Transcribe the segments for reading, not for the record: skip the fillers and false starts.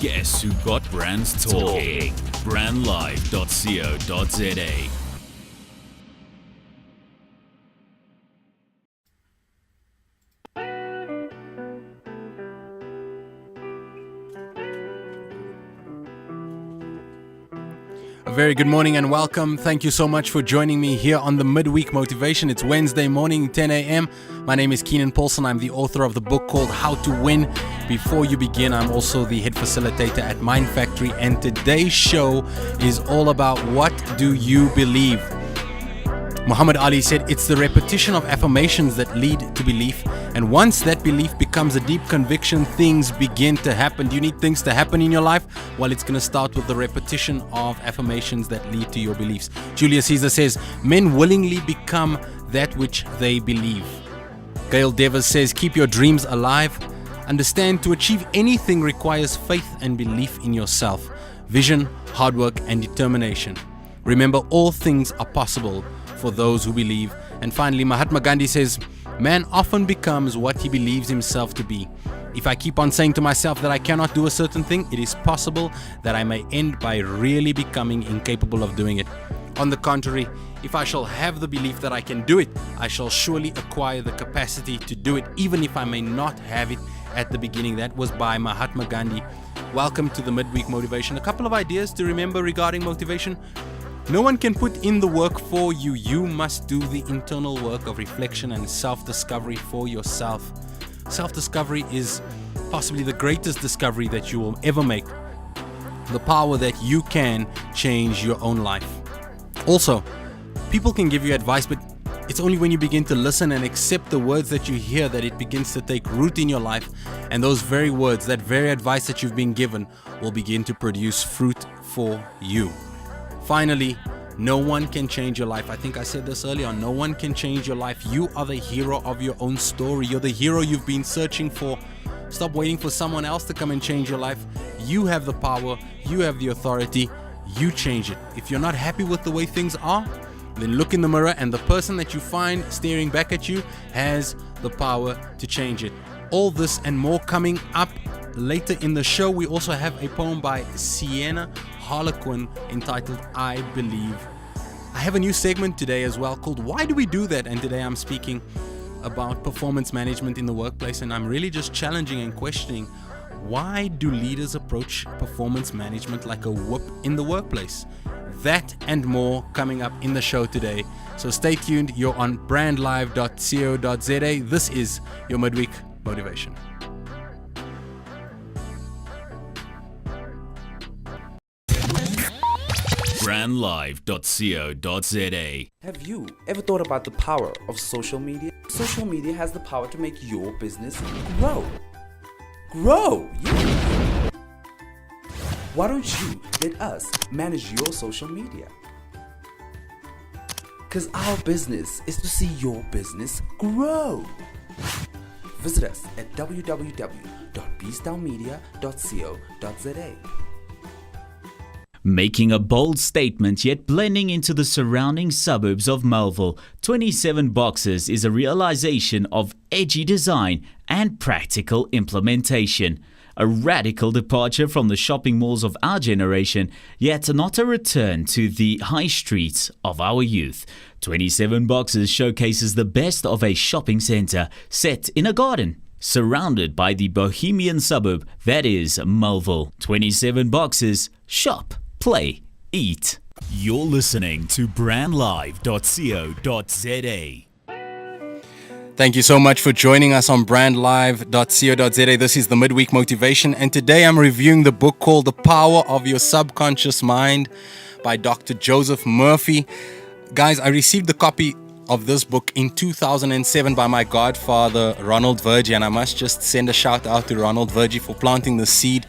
Guess who got brands talking? brandlive.co.za. A very good morning and welcome. Thank you so much for joining me here on the Midweek Motivation. It's Wednesday morning, 10 a.m. My name is Keenan Paulson. I'm the author of the book called How to Win. Before you begin, I'm also the head facilitator at Mind Factory, and today's show is all about what do you believe? Muhammad Ali said, it's the repetition of affirmations that lead to belief. And once that belief becomes a deep conviction, things begin to happen. Do you need things to happen in your life? Well, it's going to start with the repetition of affirmations that lead to your beliefs. Julius Caesar says, men willingly become that which they believe. Gail Devers says, keep your dreams alive. Understand, to achieve anything requires faith and belief in yourself, vision, hard work, and determination. Remember, all things are possible for those who believe. And finally, Mahatma Gandhi says, man often becomes what he believes himself to be. If I keep on saying to myself that I cannot do a certain thing, it is possible that I may end by really becoming incapable of doing it. On the contrary, if I shall have the belief that I can do it, I shall surely acquire the capacity to do it, even if I may not have it at the beginning. That was by Mahatma Gandhi. Welcome to the Midweek Motivation. A couple of ideas to remember regarding motivation. No one can put in the work for you. You must do the internal work of reflection and self-discovery for yourself. Self-discovery is possibly the greatest discovery that you will ever make. The power that you can change your own life. Also, people can give you advice, but it's only when you begin to listen and accept the words that you hear that it begins to take root in your life. And those very words, that very advice that you've been given, will begin to produce fruit for you. Finally, no one can change your life. I think I said this earlier on. No one can change your life. You are the hero of your own story. You're the hero you've been searching for. Stop waiting for someone else to come and change your life. You have the power. You have the authority. You change it. If you're not happy with the way things are, then look in the mirror, and the person that you find staring back at you has the power to change it. All this and more coming up later in the show. We also have a poem by Sienna Harlequin entitled I Believe. I have a new segment today as well called Why Do We Do That? And today I'm speaking about performance management in the workplace, and I'm really just challenging and questioning, why do leaders approach performance management like a whip in the workplace? That and more coming up in the show today. So stay tuned. You're on brandlive.co.za. This is your Midweek Motivation. brandlive.co.za. Have you ever thought about the power of social media? Social media has the power to make your business grow. Yeah. Why don't you let us manage your social media? Because our business is to see your business grow. Visit us at www.beastdownmedia.co.za. Making a bold statement yet blending into the surrounding suburbs of Melville, 27 Boxes is a realization of edgy design and practical implementation. A radical departure from the shopping malls of our generation, yet not a return to the high streets of our youth. 27 Boxes showcases the best of a shopping centre set in a garden, surrounded by the bohemian suburb that is Melville. 27 Boxes, shop, play, eat. You're listening to brandlive.co.za. Thank you so much for joining us on brandlive.co.za. This is the Midweek Motivation, and today I'm reviewing the book called The Power of Your Subconscious Mind by Dr. Joseph Murphy. Guys, I received the copy of this book in 2007 by my godfather, Ronald Virgie, and I must just send a shout out to Ronald Virgie for planting the seed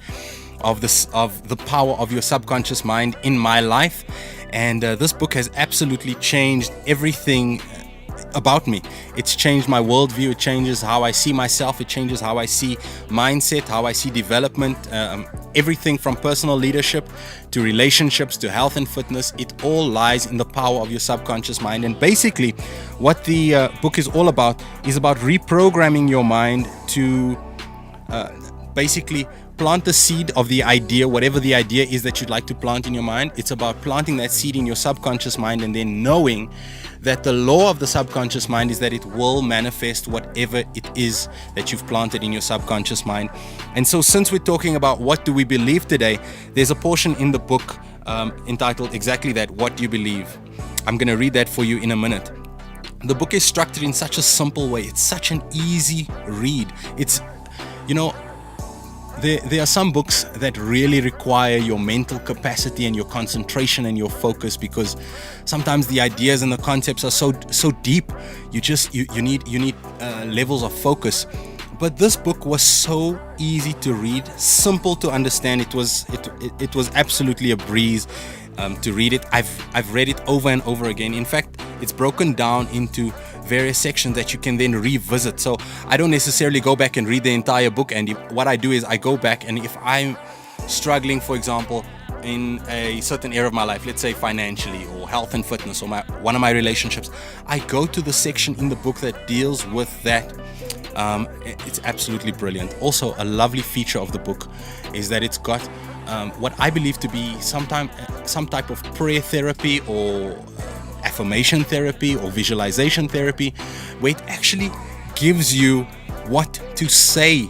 of the power of your subconscious mind in my life. And this book has absolutely changed everything about me. It's changed my worldview. It changes how I see myself. It changes how I see mindset, how I see development, everything from personal leadership to relationships to health and fitness. It all lies in the power of your subconscious mind. And basically what the book is all about is about reprogramming your mind to basically plant the seed of the idea, whatever the idea is that you'd like to plant in your mind. It's about planting that seed in your subconscious mind and then knowing that the law of the subconscious mind is that it will manifest whatever it is that you've planted in your subconscious mind. And so since we're talking about what do we believe today, there's a portion in the book entitled exactly that, what do you believe? I'm going to read that for you in a minute. The book is structured in such a simple way. It's such an easy read. It's, you know, There are some books that really require your mental capacity and your concentration and your focus, because sometimes the ideas and the concepts are so deep. You need levels of focus. But this book was so easy to read, simple to understand. It was absolutely a breeze to read it. I've read it over and over again. In fact, it's broken down into various sections that you can then revisit. So I don't necessarily go back and read the entire book, and what I do is I go back, and if I'm struggling, for example, in a certain area of my life, let's say financially or health and fitness or one of my relationships, I go to the section in the book that deals with that. It's absolutely brilliant. Also, a lovely feature of the book is that it's got what I believe to be some type of prayer therapy or affirmation therapy or visualization therapy, where it actually gives you what to say.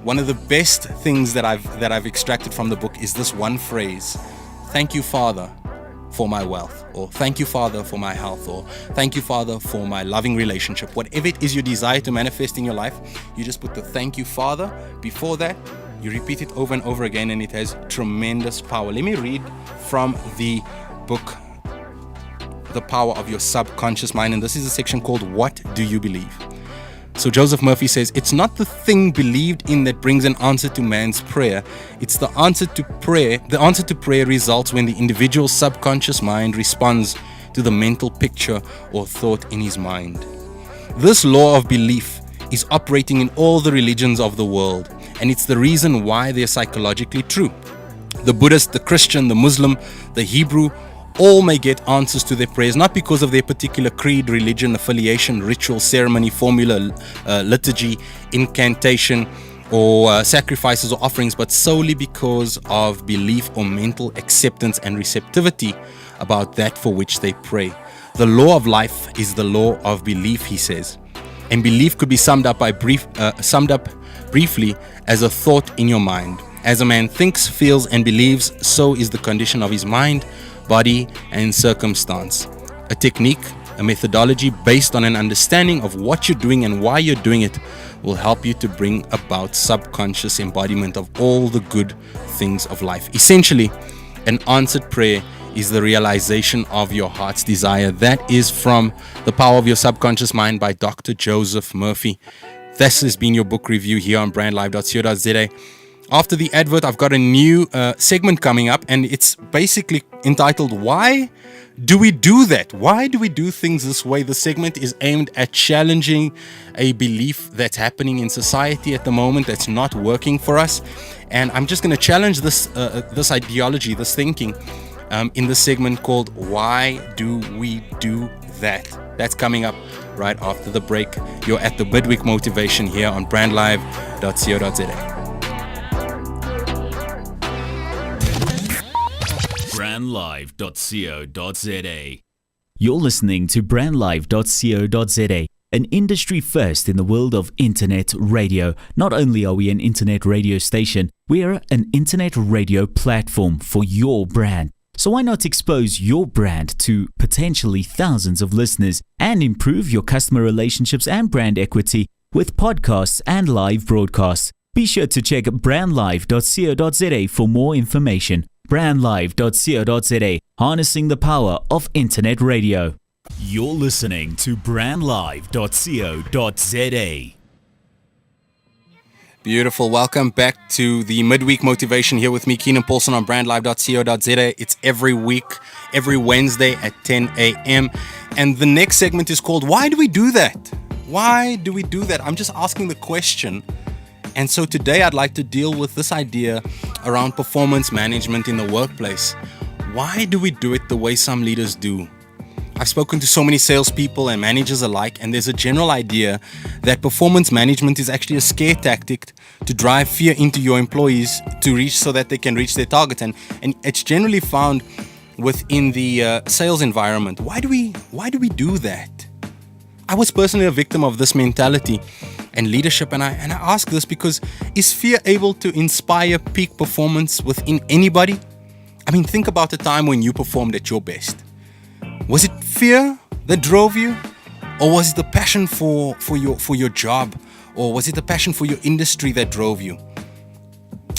One of the best things that I've extracted from the book is this one phrase: "Thank you, Father, for my wealth," or "Thank you, Father, for my health," or "Thank you, Father, for my loving relationship." Whatever it is you desire to manifest in your life, you just put the "Thank you, Father" before that. You repeat it over and over again, and it has tremendous power. Let me read from the book, The Power of Your Subconscious Mind, and this is a section called "What Do You Believe?" So Joseph Murphy says, "It's not the thing believed in that brings an answer to man's prayer. It's the answer to prayer. The answer to prayer results when the individual's subconscious mind responds to the mental picture or thought in his mind. This law of belief is operating in all the religions of the world, and it's the reason why they're psychologically true. The Buddhist, the Christian, the Muslim, the Hebrew, all may get answers to their prayers, not because of their particular creed, religion, affiliation, ritual, ceremony, formula, liturgy, incantation, or sacrifices or offerings, but solely because of belief or mental acceptance and receptivity about that for which they pray. The law of life is the law of belief," he says. And belief could be summed up briefly as a thought in your mind. As a man thinks, feels, and believes, so is the condition of his mind, body, and circumstance. A technique, a methodology based on an understanding of what you're doing and why you're doing it will help you to bring about subconscious embodiment of all the good things of life. Essentially, an answered prayer is the realization of your heart's desire. That is from The Power of Your Subconscious Mind by Dr. Joseph Murphy. This has been your book review here on brandlive.co.za. After the advert, I've got a new segment coming up, and it's basically entitled, "Why Do We Do That? Why do we do things this way?" The segment is aimed at challenging a belief that's happening in society at the moment that's not working for us. And I'm just going to challenge this ideology, this thinking, in this segment called "Why Do We Do That?" That's coming up right after the break. You're at the Midweek Motivation here on brandlive.co.za. brandlive.co.za. You're listening to brandlive.co.za, an industry first in the world of internet radio. Not only are we an internet radio station, we are an internet radio platform for your brand. So why not expose your brand to potentially thousands of listeners and improve your customer relationships and brand equity with podcasts and live broadcasts? Be sure to check brandlive.co.za for more information. brandlive.co.za, harnessing the power of internet radio. You're listening to brandlive.co.za. Beautiful. Welcome back to the Midweek Motivation here with me, Keenan Paulson on brandlive.co.za. It's every week, every Wednesday at 10 a.m. And the next segment is called, Why Do We Do That? Why do we do that? I'm just asking the question. And so today I'd like to deal with this idea around performance management in the workplace. Why do we do it the way some leaders do? I've spoken to so many salespeople and managers alike, and there's a general idea that performance management is actually a scare tactic to drive fear into your employees so that they can reach their target. And it's generally found within the sales environment. Why do we do that? I was personally a victim of this mentality and leadership, and I ask this because is fear able to inspire peak performance within anybody? I mean, think about the time when you performed at your best. Was it fear that drove you? Or was it the passion for your job? Or was it the passion for your industry that drove you?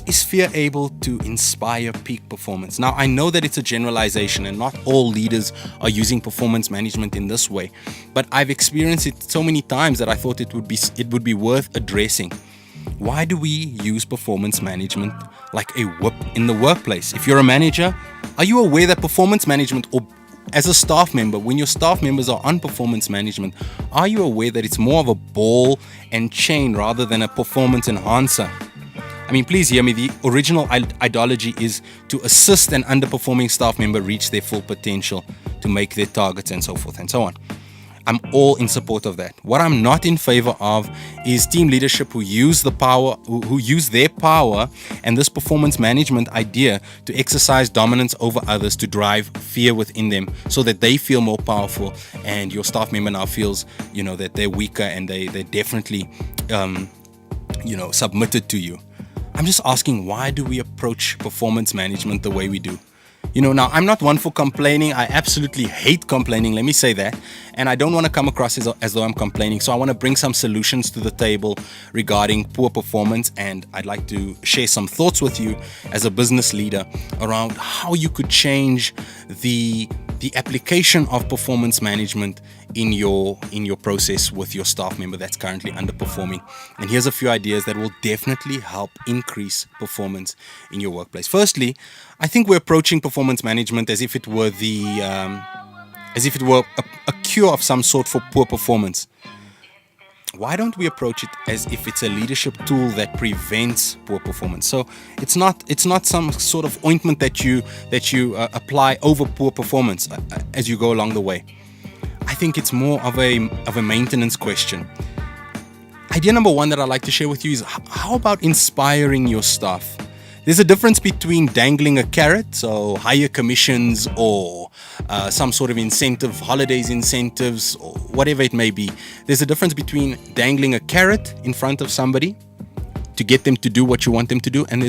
Is fear able to inspire peak performance? Now, I know that it's a generalization and not all leaders are using performance management in this way, but I've experienced it so many times that I thought it would be worth addressing. Why do we use performance management like a whip in the workplace? If you're a manager, are you aware that performance management, or as a staff member, when your staff members are on performance management, are you aware that it's more of a ball and chain rather than a performance enhancer? I mean, please hear me. The original ideology is to assist an underperforming staff member reach their full potential, to make their targets and so forth and so on. I'm all in support of that. What I'm not in favor of is team leadership who use their power and this performance management idea to exercise dominance over others, to drive fear within them so that they feel more powerful, and your staff member now feels, that they're weaker and they're definitely, submitted to you. I'm just asking, why do we approach performance management the way we do? Now I'm not one for complaining. I absolutely hate complaining, let me say that. And I don't want to come across as though I'm complaining. So I want to bring some solutions to the table regarding poor performance. And I'd like to share some thoughts with you as a business leader around how you could change the application of performance management in your process with your staff member that's currently underperforming. And here's a few ideas that will definitely help increase performance in your workplace. Firstly, I think we're approaching performance management as if it were a cure of some sort for poor performance. Why don't we approach it as if it's a leadership tool that prevents poor performance? So it's not some sort of ointment that you apply over poor performance as you go along the way. I think it's more of a maintenance question. Idea number one that I'd like to share with you is, how about inspiring your staff? There's a difference between dangling a carrot, so higher commissions or some sort of incentive, holidays incentives, or whatever it may be. There's a difference between dangling a carrot in front of somebody to get them to do what you want them to do, and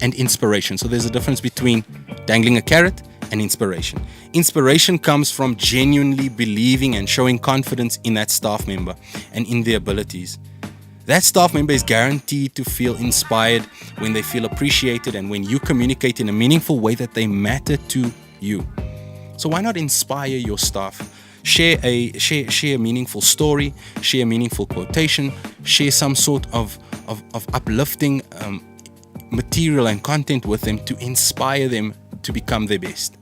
inspiration. So there's a difference between dangling a carrot and inspiration. Inspiration comes from genuinely believing and showing confidence in that staff member and in their abilities. That staff member is guaranteed to feel inspired when they feel appreciated and when you communicate in a meaningful way that they matter to you. So why not inspire your staff? Share a meaningful story, share a meaningful quotation, share some sort of uplifting material and content with them to inspire them to become their best.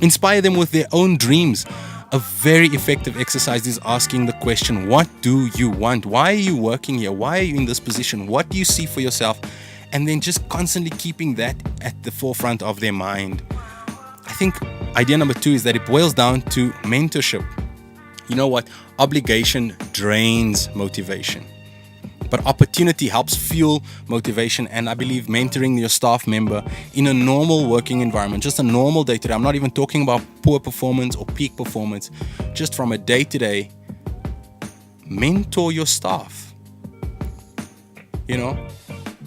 Inspire them with their own dreams. A very effective exercise is asking the question, what do you want? Why are you working here? Why are you in this position? What do you see for yourself? And then just constantly keeping that at the forefront of their mind. I think idea number two is that it boils down to mentorship. You know what? Obligation drains motivation, but opportunity helps fuel motivation. And I believe mentoring your staff member in a normal working environment, just a normal day-to-day, I'm not even talking about poor performance or peak performance, just from a day-to-day, mentor your staff.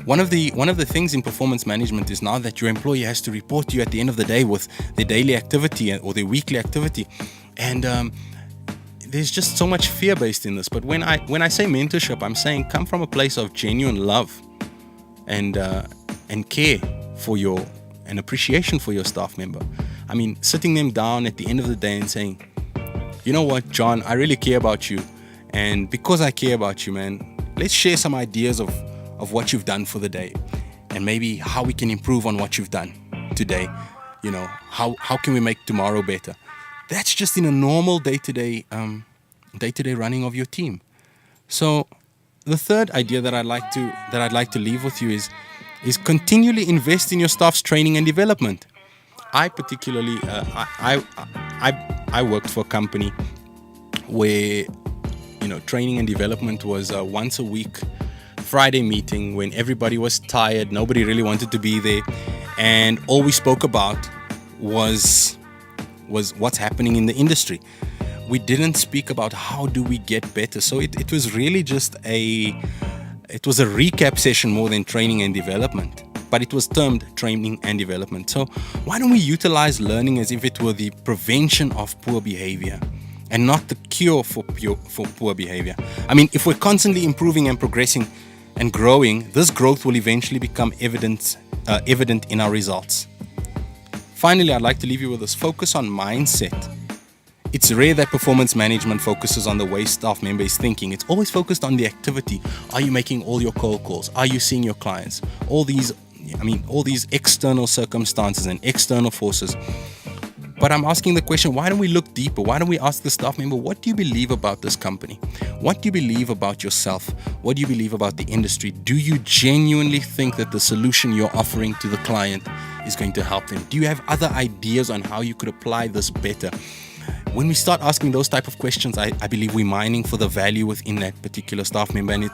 One of the things in performance management is now that your employee has to report to you at the end of the day with their daily activity or their weekly activity. And there's just so much fear based in this. But when I say mentorship, I'm saying come from a place of genuine love and care for and appreciation for your staff member. I mean, sitting them down at the end of the day and saying, you know what, John, I really care about you. And because I care about you, man, let's share some ideas of of what you've done for the day, and maybe how we can improve on what you've done today. How can we make tomorrow better? That's just in a normal day-to-day running of your team. So the third idea that I'd like to leave with you is continually invest in your staff's training and development. I particularly I worked for a company where training and development was a once a week Friday meeting when everybody was tired, nobody really wanted to be there, and all we spoke about was what's happening in the industry. We didn't speak about how do we get better. So it was really just a recap session more than training and development, but it was termed training and development. So why don't we utilize learning as if it were the prevention of poor behavior and not the cure for poor behavior? I mean, if we're constantly improving and progressing and growing, this growth will eventually become evident in our results. Finally, I'd like to leave you with this: focus on mindset. It's rare that performance management focuses on the way staff member is thinking. It's always focused on the activity. Are you making all your cold calls? Are you seeing your clients? All these external circumstances and external forces. But I'm asking the question, why don't we look deeper? Why don't we ask the staff member, what do you believe about this company? What do you believe about yourself? What do you believe about the industry? Do you genuinely think that the solution you're offering to the client is going to help them? Do you have other ideas on how you could apply this better? When we start asking those type of questions, I believe we're mining for the value within that particular staff member, and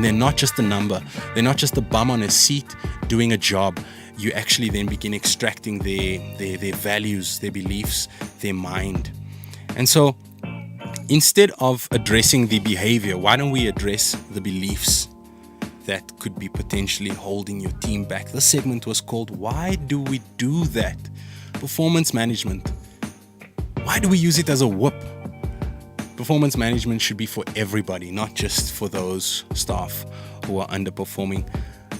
they're not just a number. They're not just a bum on a seat doing a job. You actually then begin extracting their values, their beliefs, their mind. And so instead of addressing the behavior, why don't we address the beliefs that could be potentially holding your team back? This segment was called Why Do We Do That? Performance management. Why do we use it as a whip? Performance management should be for everybody, not just for those staff who are underperforming.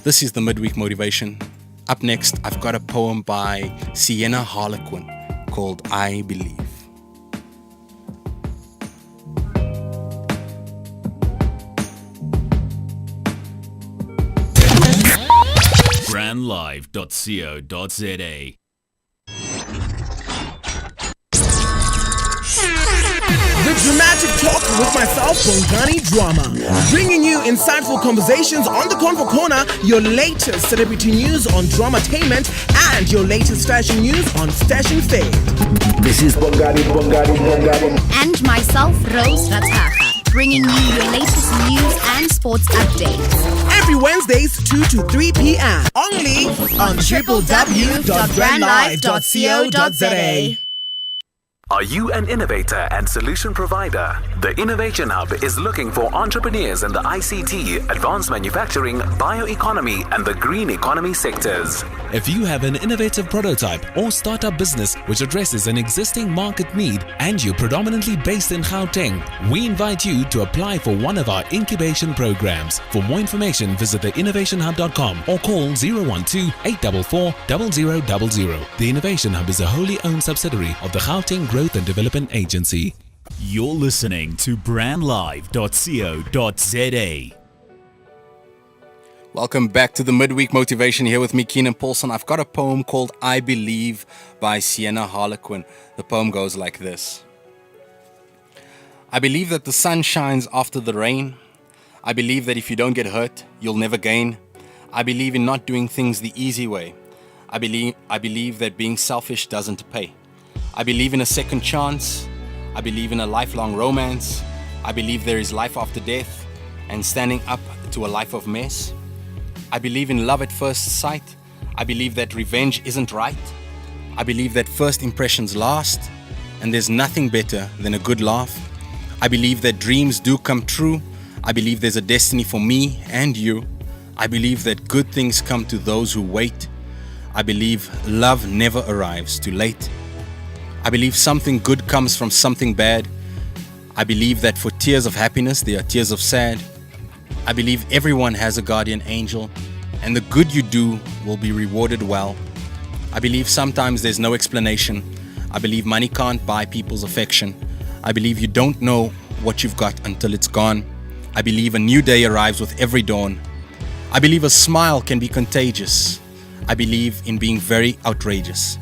This is the Midweek Motivation. Up next, I've got a poem by Sienna Harlequin called I Believe. brandlive.co.za. The Dramatic Talk with myself, Bongani Drama. Bringing you insightful conversations on the Convo Corner, your latest celebrity news on Dramatainment, and your latest fashion news on Stash and Fade. This is Bongani. And myself, Rose Rataha, bringing you your latest news and sports updates. Every Wednesdays, 2 to 3 p.m. Only on www.brandlive.co.za. Are you an innovator and solution provider? The Innovation Hub is looking for entrepreneurs in the ICT, advanced manufacturing, bioeconomy, and the green economy sectors. If you have an innovative prototype or startup business which addresses an existing market need and you're predominantly based in Gauteng, we invite you to apply for one of our incubation programs. For more information, visit theinnovationhub.com or call 012-844-0000. The Innovation Hub is a wholly owned subsidiary of the Gauteng Growth and Development Agency. You're listening to brandlive.co.za. Welcome back to the Midweek Motivation, here with me, Keenan Paulson. I've got a poem called I Believe by Sienna Harlequin. The poem goes like this. I believe that the sun shines after the rain. I believe that if you don't get hurt, you'll never gain. I believe in not doing things the easy way. I believe that being selfish doesn't pay. I believe in a second chance. I believe in a lifelong romance. I believe there is life after death and standing up to a life of mess. I believe in love at first sight. I believe that revenge isn't right. I believe that first impressions last and there's nothing better than a good laugh. I believe that dreams do come true. I believe there's a destiny for me and you. I believe that good things come to those who wait. I believe love never arrives too late. I believe something good comes from something bad. I believe that for tears of happiness, there are tears of sad. I believe everyone has a guardian angel, and the good you do will be rewarded well. I believe sometimes there's no explanation. I believe money can't buy people's affection. I believe you don't know what you've got until it's gone. I believe a new day arrives with every dawn. I believe a smile can be contagious. I believe in being very outrageous.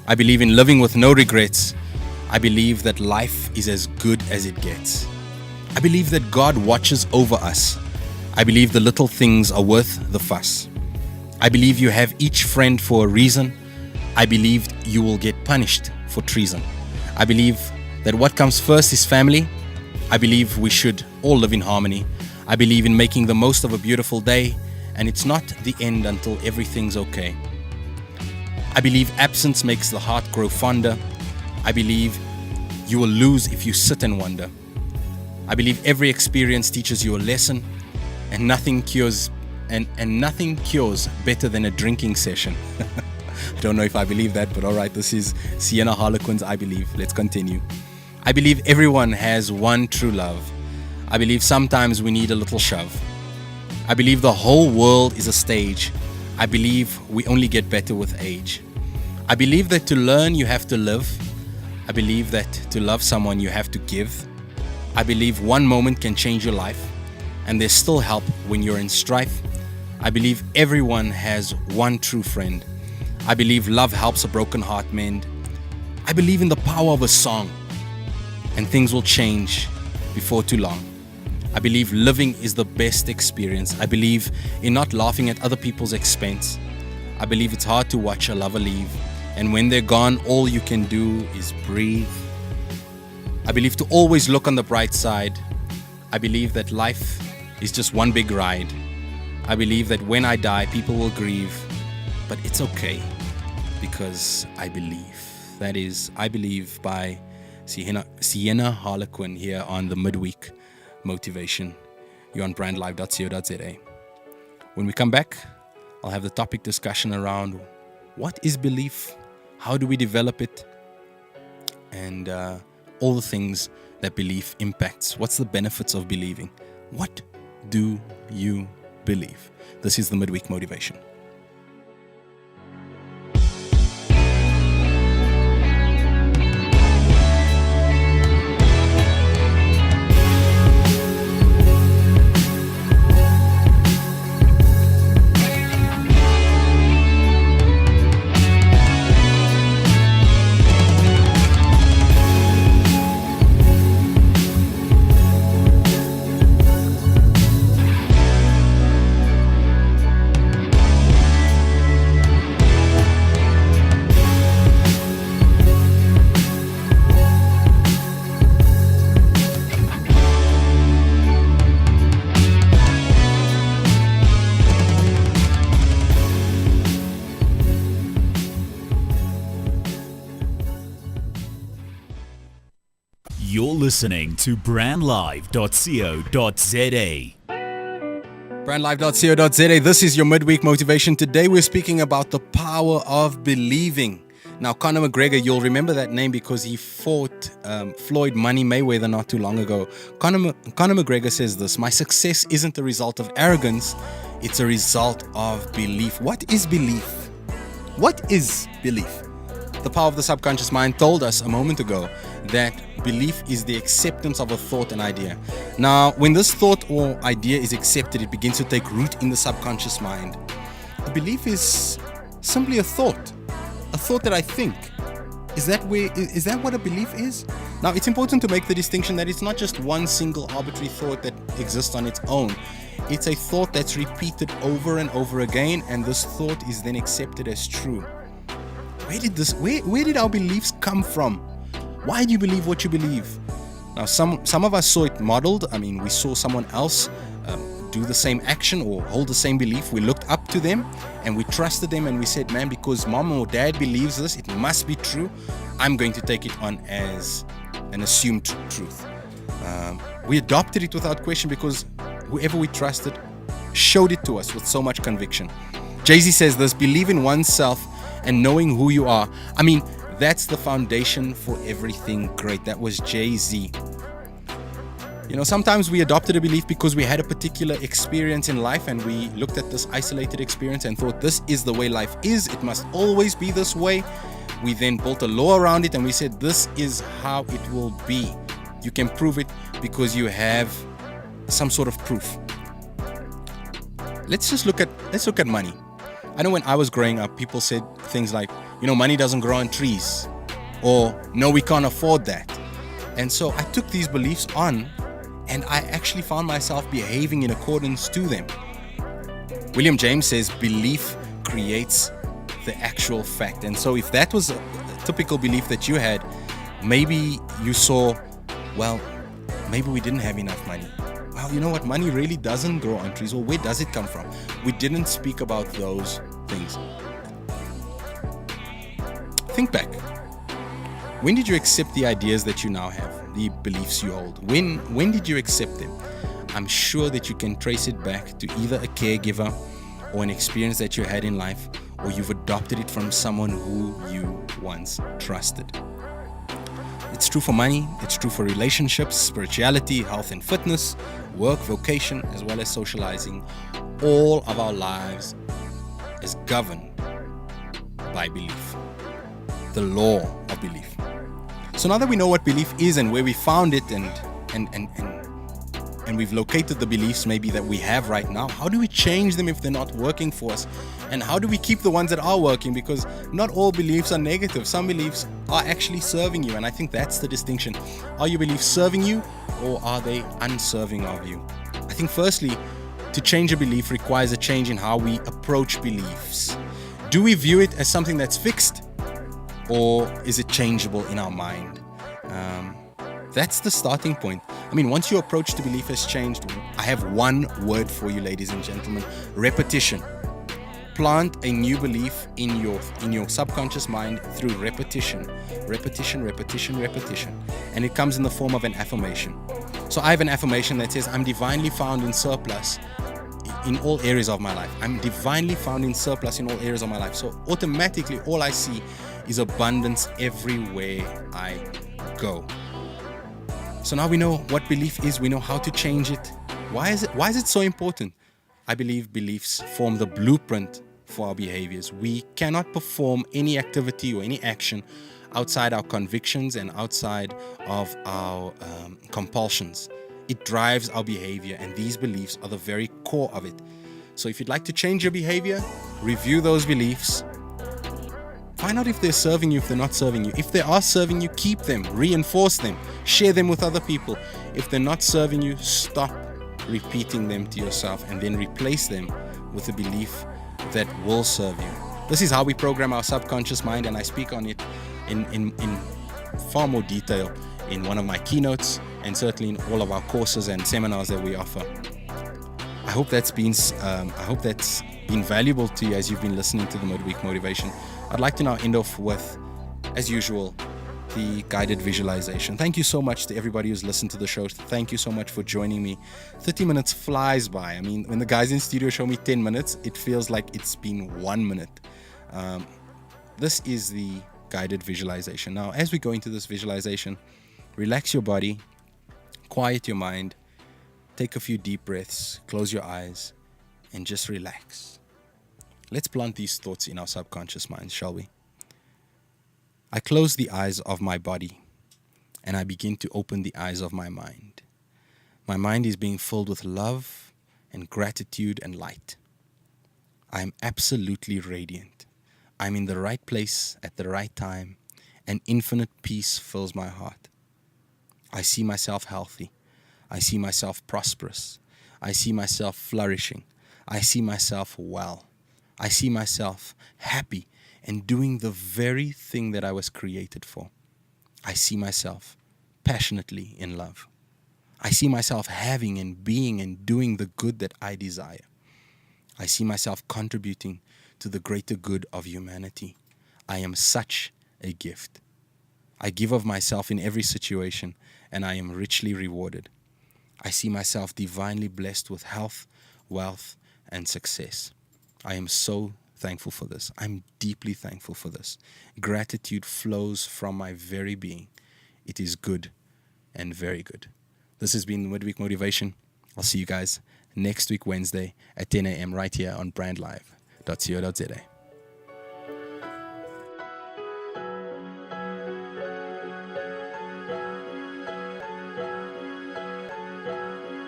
I believe in living with no regrets. I believe that life is as good as it gets. I believe that God watches over us. I believe the little things are worth the fuss. I believe you have each friend for a reason. I believe you will get punished for treason. I believe that what comes first is family. I believe we should all live in harmony. I believe in making the most of a beautiful day, and it's not the end until everything's okay. I believe absence makes the heart grow fonder. I believe you will lose if you sit and wonder. I believe every experience teaches you a lesson, and nothing cures better than a drinking session. I don't know if I believe that, but alright, this is Sienna Harlequin's I Believe. Let's continue. I believe everyone has one true love. I believe sometimes we need a little shove. I believe the whole world is a stage. I believe we only get better with age. I believe that to learn you have to live. I believe that to love someone you have to give. I believe one moment can change your life, and there's still help when you're in strife. I believe everyone has one true friend. I believe love helps a broken heart mend. I believe in the power of a song, and things will change before too long. I believe living is the best experience. I believe in not laughing at other people's expense. I believe it's hard to watch a lover leave, and when they're gone, all you can do is breathe. I believe to always look on the bright side. I believe that life is just one big ride. I believe that when I die, people will grieve, but it's okay because I believe. That is I Believe by Sienna Harlequin here on the Midweek Motivation. You're on brandlive.co.za. When we come back, I'll have the topic discussion around what is belief, how do we develop it, and all the things that belief impacts. What's the benefits of believing? What do you believe? This is the Midweek Motivation. You're listening to brandlive.co.za. Brandlive.co.za. This is your Midweek Motivation. Today we're speaking about the power of believing. Now, Conor McGregor, you'll remember that name because he fought Floyd Money Mayweather not too long ago. Conor McGregor says this: my success isn't a result of arrogance, it's a result of belief. What is belief? What is belief? The power of the subconscious mind told us a moment ago that belief is the acceptance of a thought and idea. Now, when this thought or idea is accepted, it begins to take root in the subconscious mind. A belief is simply a thought that I think. Is that what a belief is? Now, it's important to make the distinction that it's not just one single arbitrary thought that exists on its own. It's a thought that's repeated over and over again, and this thought is then accepted as true. Where did our beliefs come from? Why do you believe what you believe? Now, some of us saw it modeled. I mean, we saw someone else do the same action or hold the same belief. We looked up to them and we trusted them, and we said, man, because mom or dad believes this, it must be true. I'm going to take it on as an assumed truth. We adopted it without question because whoever we trusted showed it to us with so much conviction. Jay-Z says this: believe in oneself and knowing who you are. I mean, that's the foundation for everything great. That was Jay-Z. You know, sometimes we adopted a belief because we had a particular experience in life, and we looked at this isolated experience and thought, this is the way life is. It must always be this way. We then built a law around it, and we said, this is how it will be. You can prove it because you have some sort of proof. let's look at money. I know when I was growing up, people said things like, money doesn't grow on trees, or no, we can't afford that. And so I took these beliefs on, and I actually found myself behaving in accordance to them. William James says belief creates the actual fact. And so if that was a typical belief that you had, maybe you saw, well, maybe we didn't have enough money. Well, you know what? Money really doesn't grow on trees. Well, where does it come from? We didn't speak about those things. Think back. When did you accept the ideas that you now have, the beliefs you hold? When did you accept them? I'm sure that you can trace it back to either a caregiver or an experience that you had in life, or you've adopted it from someone who you once trusted. It's true for money, it's true for relationships, spirituality, health and fitness, work, vocation, as well as socializing. All of our lives is governed by belief, the law of belief. So now that we know what belief is and where we found it and we've located the beliefs maybe that we have right now, how do we change them if they're not working for us? And how do we keep the ones that are working? Because not all beliefs are negative. Some beliefs are actually serving you. And I think that's the distinction. Are your beliefs serving you, or are they unserving of you? I think firstly, to change a belief requires a change in how we approach beliefs. Do we view it as something that's fixed, or is it changeable in our mind? That's the starting point. I mean, once your approach to belief has changed, I have one word for you, ladies and gentlemen: repetition. Plant a new belief in your subconscious mind through repetition. And it comes in the form of an affirmation. So I have an affirmation that says, I'm divinely found in surplus in all areas of my life. I'm divinely found in surplus in all areas of my life. So automatically all I see is abundance everywhere I go. So now we know what belief is, we know how to change it. Why is it so important? I believe beliefs form the blueprint for our behaviors. We cannot perform any activity or any action outside our convictions and outside of our compulsions. It drives our behavior, and these beliefs are the very core of it. So if you'd like to change your behavior, review those beliefs. Find out if they're serving you, if they're not serving you. If they are serving you, keep them, reinforce them, share them with other people. If they're not serving you, stop repeating them to yourself and then replace them with a belief that will serve you. This is how we program our subconscious mind, and I speak on it in far more detail in one of my keynotes, and certainly in all of our courses and seminars that we offer. I hope that's been valuable to you as you've been listening to the Midweek Motivation. I'd like to now end off with, as usual, the guided visualization. Thank you so much to everybody who's listened to the show. Thank you so much for joining me. 30 minutes flies by. I mean, when the guys in studio show me 10 minutes, it feels like it's been 1 minute. This is the guided visualization. Now, as we go into this visualization, relax your body, quiet your mind, take a few deep breaths, close your eyes, and just relax. Let's plant these thoughts in our subconscious minds, shall we? I close the eyes of my body, and I begin to open the eyes of my mind. My mind is being filled with love and gratitude and light. I am absolutely radiant. I'm in the right place at the right time, and infinite peace fills my heart. I see myself healthy. I see myself prosperous. I see myself flourishing. I see myself well. I see myself happy and doing the very thing that I was created for. I see myself passionately in love. I see myself having and being and doing the good that I desire. I see myself contributing to the greater good of humanity. I am such a gift. I give of myself in every situation, and I am richly rewarded. I see myself divinely blessed with health, wealth, and success. I am so thankful for this. I'm deeply thankful for this. Gratitude flows from my very being. It is good and very good. This has been Midweek Motivation. I'll see you guys next week, Wednesday at 10 a.m. right here on brandlive.co.za.